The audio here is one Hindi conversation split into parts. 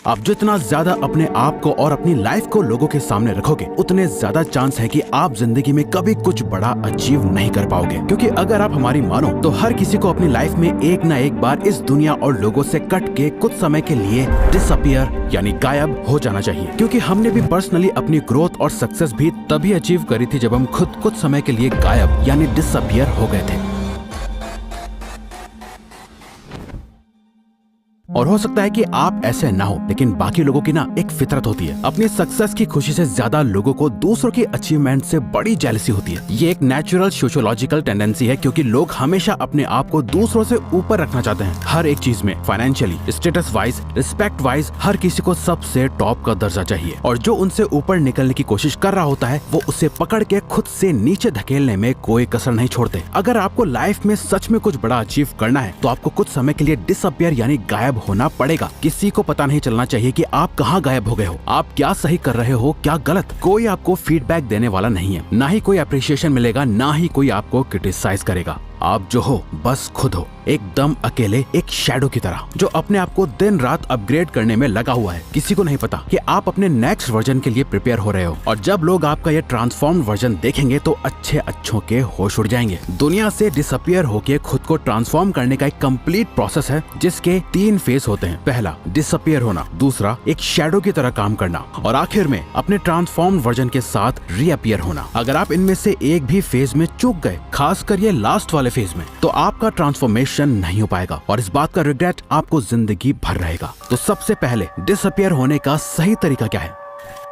आप जितना ज्यादा अपने आप को और अपनी लाइफ को लोगों के सामने रखोगे, उतने ज्यादा चांस है कि आप जिंदगी में कभी कुछ बड़ा अचीव नहीं कर पाओगे। क्योंकि अगर आप हमारी मानो तो हर किसी को अपनी लाइफ में एक ना एक बार इस दुनिया और लोगों से कट के कुछ समय के लिए डिसअपियर यानी गायब हो जाना चाहिए। क्योंकि हमने भी पर्सनली अपनी ग्रोथ और सक्सेस भी तभी अचीव करी थी जब हम खुद कुछ समय के लिए गायब यानी डिसअपियर हो गए थे। और हो सकता है कि आप ऐसे ना हो, लेकिन बाकी लोगों की ना एक फितरत होती है। अपनी सक्सेस की खुशी से ज्यादा लोगों को दूसरों की अचीवमेंट से बड़ी जेलसी होती है। ये एक नेचुरल सोशियोलॉजिकल टेंडेंसी है, क्योंकि लोग हमेशा अपने आप को दूसरों से ऊपर रखना चाहते हैं। हर एक चीज में, financially, status wise, respect wise, हर किसी को सबसे टॉप का दर्जा चाहिए। और जो उनसे ऊपर निकलने की कोशिश कर रहा होता है, वो उसे पकड़ के खुद से नीचे धकेलने में कोई कसर नहीं छोड़ते। अगर आपको लाइफ में सच में कुछ बड़ा अचीव करना है, तो आपको कुछ समय के लिए डिसअपियर यानी गायब होना पड़ेगा। किसी को पता नहीं चलना चाहिए कि आप कहाँ गायब हो गए हो, आप क्या सही कर रहे हो, क्या गलत। कोई आपको फीडबैक देने वाला नहीं है, ना ही कोई अप्रिशिएशन मिलेगा, ना ही कोई आपको क्रिटिसाइज करेगा। आप जो हो बस खुद हो, एकदम अकेले, एक शैडो की तरह, जो अपने आप को दिन रात अपग्रेड करने में लगा हुआ है। किसी को नहीं पता कि आप अपने नेक्स्ट वर्जन के लिए प्रिपेयर हो रहे हो। और जब लोग आपका ये ट्रांसफॉर्म्ड वर्जन देखेंगे तो अच्छों के होश उड़ जाएंगे। दुनिया से डिसअपियर होके खुद को ट्रांसफॉर्म करने का एक कंप्लीट प्रोसेस है, जिसके 3 फेज होते हैं। पहला डिसअपियर होना, दूसरा एक शैडो की तरह काम करना, और आखिर में अपने ट्रांसफॉर्म्ड वर्जन के साथ रीअपियर होना। अगर आप इनमें से एक भी फेज में चूक गए, खासकर ये लास्ट वाले फेज में, तो आपका ट्रांसफॉर्मेशन नहीं हो पाएगा और इस बात का रिग्रेट आपको जिंदगी भर रहेगा। तो सबसे पहले डिसअपियर होने का सही तरीका क्या है?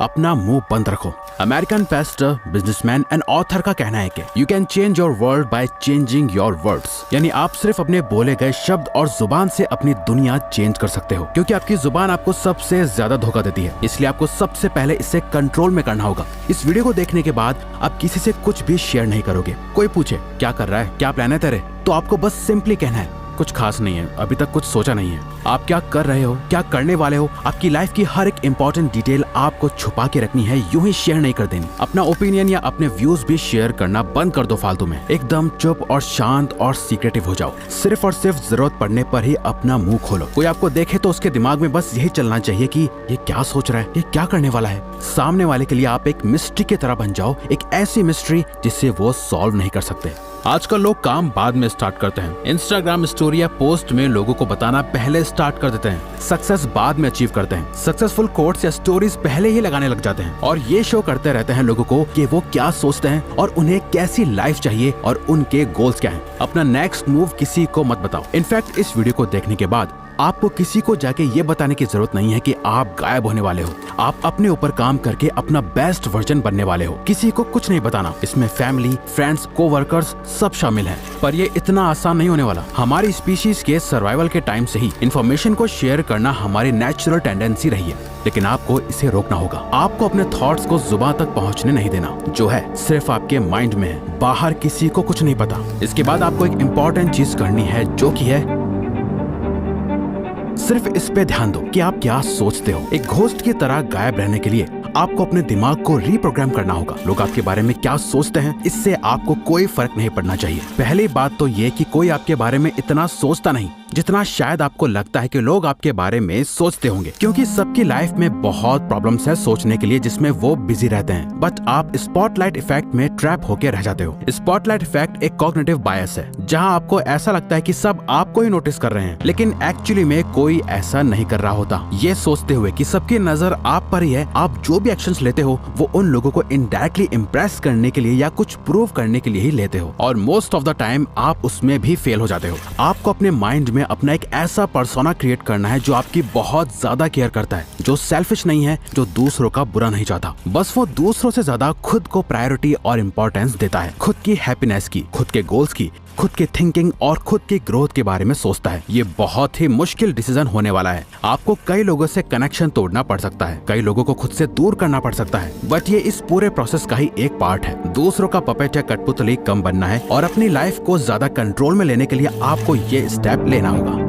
अपना मुंह बंद रखो। American Pasteur, businessman and author का कहना है कि you can change your world by changing your words, यानी आप सिर्फ अपने बोले गए शब्द और जुबान से अपनी दुनिया चेंज कर सकते हो। क्योंकि आपकी जुबान आपको सबसे ज्यादा धोखा देती है, इसलिए आपको सबसे पहले इसे कंट्रोल में करना होगा। इस वीडियो को देखने के बाद आप किसी से कुछ भी शेयर नहीं करोगे। कोई पूछे क्या कर रहा है, क्या प्लान है तेरे, तो आपको बस सिंपली कहना है कुछ खास नहीं है, अभी तक कुछ सोचा नहीं है। आप क्या कर रहे हो, क्या करने वाले हो, आपकी लाइफ की हर एक इंपॉर्टेंट डिटेल आपको छुपा के रखनी है, यूं ही शेयर नहीं कर देनी। अपना ओपिनियन या अपने व्यूज भी शेयर करना बंद कर दो फालतू में। एकदम चुप और शांत और सीक्रेटिव हो जाओ। सिर्फ और सिर्फ जरूरत पड़ने पर ही अपना मुंह खोलो। कोई आपको देखे तो उसके दिमाग में बस यही चलना चाहिए कि ये क्या सोच रहा है, ये क्या करने वाला है। सामने वाले के लिए आप एक मिस्ट्री की तरह बन जाओ, एक ऐसी मिस्ट्री जिसे वो सॉल्व नहीं कर सकते। आजकल लोग काम बाद में स्टार्ट करते हैं। इंस्टाग्राम स्टोरी या पोस्ट में लोगों को बताना पहले स्टार्ट कर देते हैं। सक्सेस बाद में अचीव करते हैं। सक्सेसफुल कोट्स या स्टोरीज पहले ही लगाने लग जाते हैं और ये शो करते रहते हैं लोगों को कि वो क्या सोचते हैं और उन्हें कैसी लाइफ चाहिए और उनके गोल्स क्या हैं। अपना नेक्स्ट मूव किसी को मत बताओ। इनफैक्ट इस वीडियो को देखने के बाद आपको किसी को जाके ये बताने की जरूरत नहीं है कि आप गायब होने वाले हो। आप अपने ऊपर काम करके अपना बेस्ट वर्जन बनने वाले हो। किसी को कुछ नहीं बताना। इसमें फैमिली, फ्रेंड्स, कोवर्कर्स सब शामिल हैं। पर ये इतना आसान नहीं होने वाला। हमारी स्पीशीज के सर्वाइवल के टाइम से ही इंफॉर्मेशन को शेयर करना हमारी नेचुरल टेंडेंसी रही है, लेकिन आपको इसे रोकना होगा। आपको अपने थॉट्स को जुबान तक पहुंचने नहीं देना। जो है सिर्फ आपके माइंड में है, बाहर किसी को कुछ नहीं पता। इसके बाद आपको एक इम्पोर्टेंट चीज करनी है, जो की है सिर्फ इस पे ध्यान दो कि आप क्या सोचते हो। एक घोस्ट की तरह गायब रहने के लिए आपको अपने दिमाग को रीप्रोग्राम करना होगा। लोग आपके बारे में क्या सोचते हैं, इससे आपको कोई फर्क नहीं पड़ना चाहिए। पहली बात तो ये कि कोई आपके बारे में इतना सोचता नहीं जितना शायद आपको लगता है कि लोग आपके बारे में सोचते होंगे। क्योंकि सबकी लाइफ में बहुत प्रॉब्लम्स है सोचने के लिए, जिसमें वो बिजी रहते हैं। बट आप स्पॉटलाइट इफेक्ट में ट्रैप होकर रह जाते हो। स्पॉटलाइट इफेक्ट एक कॉग्निटिव बायस है, जहां आपको ऐसा लगता है कि सब आपको ही नोटिस कर रहे हैं, लेकिन एक्चुअली में कोई ऐसा नहीं कर रहा होता। ये सोचते हुए कि सबकी नजर आप पर ही है, आप जो भी एक्शंस लेते हो वो उन लोगों को इनडायरेक्टली इम्प्रेस करने के लिए या कुछ प्रूव करने के लिए ही लेते हो, और मोस्ट ऑफ द टाइम आप उसमें भी फेल हो जाते हो। आपको अपने माइंड में अपना एक ऐसा पर्सोना क्रिएट करना है जो आपकी बहुत ज्यादा केयर करता है, जो सेल्फिश नहीं है, जो दूसरों का बुरा नहीं चाहता। बस वो दूसरों से ज्यादा खुद को प्रायोरिटी और इम्पोर्टेंस देता है। खुद की हैप्पीनेस की, खुद के गोल्स की, खुद की थिंकिंग और खुद की ग्रोथ के बारे में सोचता है। ये बहुत ही मुश्किल डिसीजन होने वाला है। आपको कई लोगों से कनेक्शन तोड़ना पड़ सकता है, कई लोगों को खुद से दूर करना पड़ सकता है, बट ये इस पूरे प्रोसेस का ही एक पार्ट है। दूसरों का पपेट या कठपुतली कम बनना है और अपनी लाइफ को ज्यादा कंट्रोल में लेने के लिए आपको ये स्टेप लेना होगा।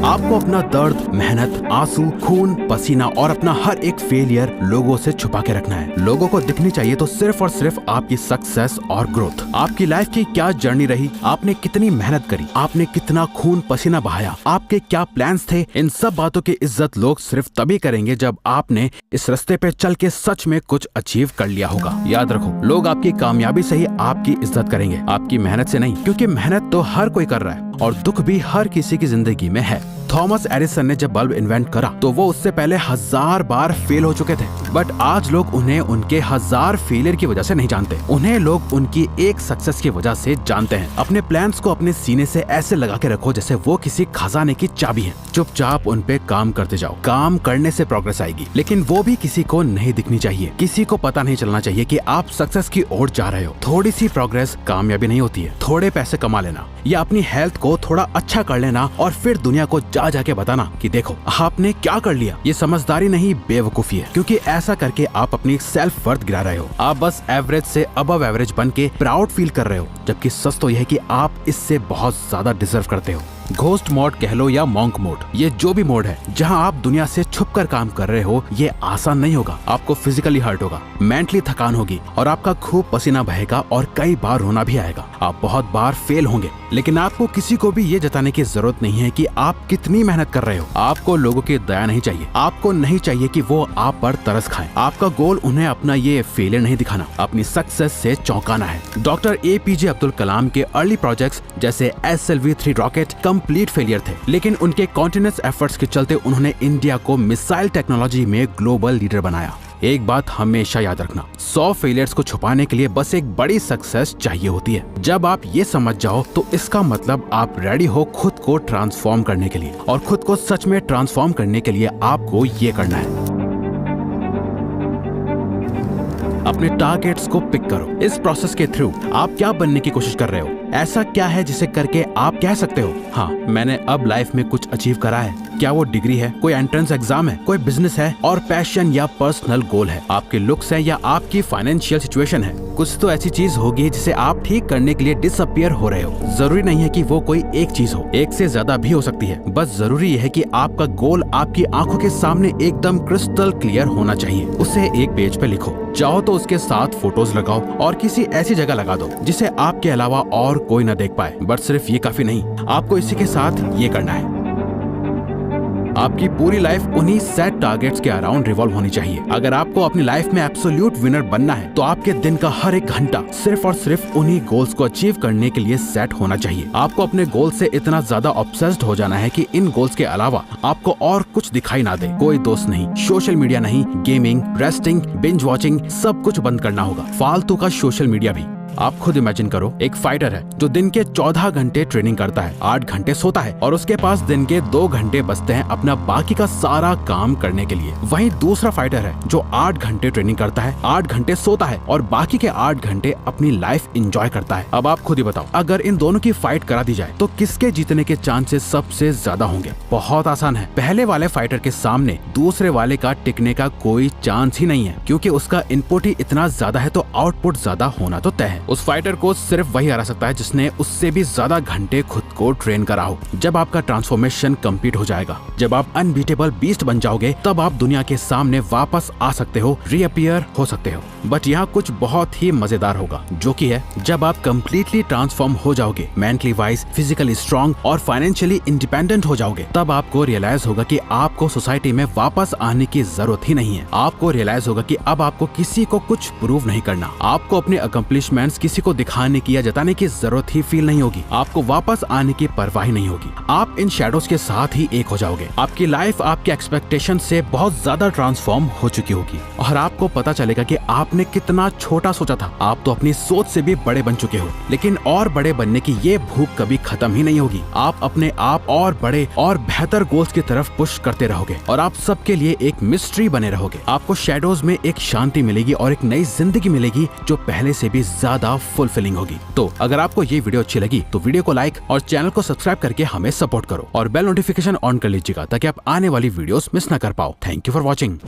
आपको अपना दर्द, मेहनत, आंसू, खून, पसीना और अपना हर एक फेलियर लोगों से छुपा के रखना है। लोगों को दिखनी चाहिए तो सिर्फ और सिर्फ आपकी सक्सेस और ग्रोथ। आपकी लाइफ की क्या जर्नी रही, आपने कितनी मेहनत करी, आपने कितना खून पसीना बहाया, आपके क्या प्लान्स थे, इन सब बातों की इज्जत लोग सिर्फ तभी करेंगे जब आपने इस रास्ते पे चल के सच में कुछ अचीव कर लिया होगा। याद रखो, लोग आपकी कामयाबी से ही आपकी इज्जत करेंगे, आपकी मेहनत से नहीं, क्योंकि मेहनत तो हर कोई कर रहा है और दुख भी हर किसी की जिंदगी में है। थॉमस एडिसन ने जब बल्ब इन्वेंट करा तो वो उससे पहले 1000 बार फेल हो चुके थे, बट आज लोग उन्हें उनके 1000 फेलियर की वजह से नहीं जानते, उन्हें लोग उनकी एक सक्सेस की वजह से जानते हैं। अपने प्लान्स को अपने सीने से ऐसे लगा के रखो जैसे वो किसी खजाने की चाबी है। चुपचाप उन पे काम करते जाओ, काम करने से प्रोग्रेस आएगी, लेकिन वो भी किसी को नहीं दिखनी चाहिए। किसी को पता नहीं चलना चाहिए कि आप सक्सेस की ओर जा रहे हो। थोड़ी सी प्रोग्रेस कामयाबी नहीं होती है। थोड़े पैसे कमा लेना या अपनी हेल्थ को थोड़ा अच्छा कर लेना और फिर दुनिया को जाके बताना कि देखो आपने क्या कर लिया, ये समझदारी नहीं, बेवकूफी है, क्योंकि ऐसा करके आप अपनी सेल्फ वर्थ गिरा रहे हो। आप बस एवरेज से अबव एवरेज बन के प्राउड फील कर रहे हो, जबकि सच तो यह है कि आप इससे बहुत ज्यादा डिजर्व करते हो। घोस्ट मोड कह लो या मॉन्क मोड, ये जो भी मोड है जहां आप दुनिया से छुपकर काम कर रहे हो, ये आसान नहीं होगा। आपको फिजिकली हर्ट होगा, मेंटली थकान होगी और आपका खूब पसीना बहेगा और कई बार रोना भी आएगा। आप बहुत बार फेल होंगे, लेकिन आपको किसी को भी ये जताने की जरूरत नहीं है कि आप कितनी मेहनत कर रहे हो। आपको लोगों की दया नहीं चाहिए, आपको नहीं चाहिए कि वो आप पर तरस खाएं। आपका गोल उन्हें अपना ये फेलियर नहीं दिखाना, अपनी सक्सेस से चौंकाना है। डॉक्टर APJ अब्दुल कलाम के अर्ली प्रोजेक्ट्स जैसे SLV-3 रॉकेट कंप्लीट फेलियर थे, लेकिन उनके कॉन्टिन्यूअस एफर्ट्स के चलते उन्होंने इंडिया को मिसाइल टेक्नोलॉजी में ग्लोबल लीडर बनाया। एक बात हमेशा याद रखना, 100 फेलियर्स को छुपाने के लिए बस एक बड़ी सक्सेस चाहिए होती है। जब आप ये समझ जाओ तो इसका मतलब आप रेडी हो खुद को ट्रांसफॉर्म करने के लिए, और खुद को सच में ट्रांसफॉर्म करने के लिए आपको ये करना है। अपने टारगेट्स को पिक करो। इस प्रोसेस के थ्रू आप क्या बनने की कोशिश कर रहे हो? ऐसा क्या है जिसे करके आप कह सकते हो, हाँ मैंने अब लाइफ में कुछ अचीव करा है? क्या वो डिग्री है, कोई एंट्रेंस एग्जाम है, कोई बिजनेस है और पैशन या पर्सनल गोल है, आपके लुक्स है या आपकी फाइनेंशियल सिचुएशन है? कुछ तो ऐसी चीज होगी जिसे आप ठीक करने के लिए डिसअपियर हो रहे हो। जरूरी नहीं है कि वो कोई एक चीज हो, एक से ज्यादा भी हो सकती है। बस जरूरी है कि आपका गोल आपकी आंखों के सामने एकदम क्रिस्टल क्लियर होना चाहिए। उसे एक पेज पे लिखो, चाहो तो उसके साथ फोटोज लगाओ और किसी ऐसी जगह लगा दो जिसे आपके अलावा और कोई न देख पाए। बट सिर्फ ये काफी नहीं, आपको इसी के साथ ये करना है। आपकी पूरी लाइफ उन्हीं सेट टारगेट्स के अराउंड रिवॉल्व होनी चाहिए। अगर आपको अपनी लाइफ में एब्सोल्यूट विनर बनना है तो आपके दिन का हर एक घंटा सिर्फ और सिर्फ उन्हीं गोल्स को अचीव करने के लिए सेट होना चाहिए। आपको अपने गोल से इतना ज्यादा ऑब्सेस्ड हो जाना है कि इन गोल्स के अलावा आपको और कुछ दिखाई ना दे। कोई दोस्त नहीं, सोशल मीडिया नहीं, गेमिंग, रेस्टिंग, बिंज वॉचिंग, सब कुछ बंद करना होगा, फालतू का सोशल मीडिया भी। आप खुद इमेजिन करो, एक फाइटर है जो दिन के 14 घंटे ट्रेनिंग करता है, 8 घंटे सोता है और उसके पास दिन के 2 घंटे बचते हैं अपना बाकी का सारा काम करने के लिए। वहीं दूसरा फाइटर है जो 8 घंटे ट्रेनिंग करता है, 8 घंटे सोता है और बाकी के 8 घंटे अपनी लाइफ एंजॉय करता है। अब आप खुद ही बताओ, अगर इन दोनों की फाइट करा दी जाए तो किसके जीतने के चांसेस सबसे ज्यादा होंगे? बहुत आसान है, पहले वाले फाइटर के सामने दूसरे वाले का टिकने का कोई चांस ही नहीं है, क्योंकि उसका इनपुट ही इतना ज्यादा है तो आउटपुट ज्यादा होना तो तय है। उस फाइटर को सिर्फ वही हरा सकता है जिसने उससे भी ज्यादा घंटे खुद को ट्रेन करा हो। जब आपका ट्रांसफॉर्मेशन कंप्लीट हो जाएगा, जब आप अनबीटेबल बीस्ट बन जाओगे, तब आप दुनिया के सामने वापस आ सकते हो, रीअपियर हो सकते हो। बट यहाँ कुछ बहुत ही मजेदार होगा, जो कि है जब आप कम्प्लीटली ट्रांसफॉर्म हो जाओगे, मेंटली वाइज, फिजिकली स्ट्रॉन्ग और फाइनेंशियली इंडिपेंडेंट हो जाओगे, तब आपको रियलाइज होगा कि आपको सोसाइटी में वापस आने की जरूरत ही नहीं है। आपको रियलाइज होगा कि अब आपको किसी को कुछ प्रूव नहीं करना, आपको अपने अकम्प्लिशमेंट्स किसी को दिखाने की या जताने की जरूरत ही फील नहीं होगी, आपको वापस आने की परवाह नहीं होगी। आप इन शैडोज के साथ ही एक हो जाओगे। आपकी लाइफ आपके एक्सपेक्टेशन से बहुत ज्यादा ट्रांसफॉर्म हो चुकी होगी और आपको पता चलेगा कि आपने कितना छोटा सोचा था। आप तो अपनी सोच से भी बड़े बन चुके हो, लेकिन और बड़े बनने की ये भूख कभी खत्म ही नहीं होगी। आप अपने आप और बड़े और बेहतर गोल्स की तरफ पुश करते रहोगे और आप सबके लिए एक मिस्ट्री बने रहोगे। आपको शैडोज में एक शांति मिलेगी और एक नई जिंदगी मिलेगी जो पहले से भी ज्यादा फुलफिलिंग होगी। तो अगर आपको ये वीडियो अच्छी लगी तो वीडियो को लाइक और चैनल को सब्सक्राइब करके हमें सपोर्ट करो और बेल नोटिफिकेशन ऑन कर लीजिएगा ताकि आप आने वाली वीडियोस मिस ना कर पाओ। Thank you for watching.